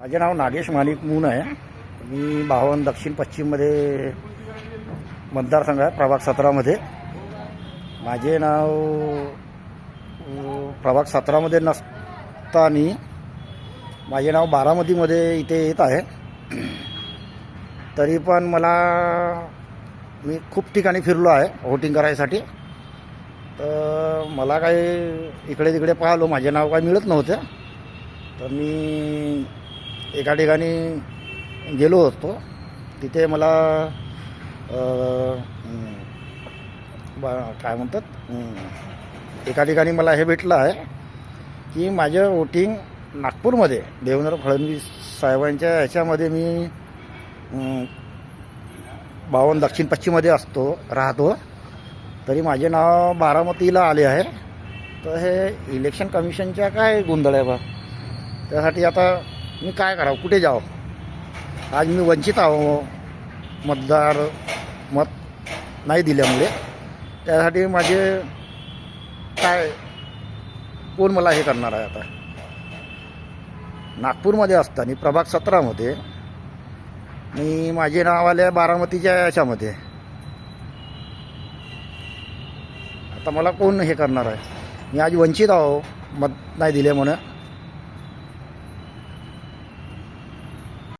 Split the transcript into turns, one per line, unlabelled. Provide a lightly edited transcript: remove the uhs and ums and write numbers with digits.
माझे नाव नागेश माणिक मून आहे. मी बावन दक्षिण पश्चिममध्ये मतदारसंघ आहे, प्रभाग 17मध्ये. माझे नाव प्रभाग 17मध्ये नसताना माझे नाव बारामतीमध्ये इथे येत आहे. तरी पण मी खूप ठिकाणी फिरलो आहे व्होटिंग करायसाठी. तर मला काही इकडे तिकडे पाहिलो, माझे नाव काही मिळत नव्हते. तर मी एका ठिकाणी गेलो होतो. तिथे मला काय म्हणतात, एका ठिकाणी मला हे भेटलं आहे की माझं वोटिंग नागपूरमध्ये देवेंद्र फडणवीस साहेबांच्या ह्याच्यामध्ये मी 52 दक्षिण पश्चिममध्ये राहतो. तरी माझे नाव बारामतीला आले आहे. तर हे इलेक्शन कमिशनच्या काय गोंधळ आहे बा. त्यासाठी आता मी काय करावं, कुठे जावं. आज मी वंचित आहो, मत नाही दिल्यामुळे. त्यासाठी माझे काय, कोण मला हे करणार आहे. आता नागपूरमध्ये असताना प्रभाग 17मध्ये मी माझे नाव आले बारामतीच्या याच्यामध्ये. आता मला कोण हे करणार आहे. मी आज वंचित आहो, मत नाही दिले म्हणून.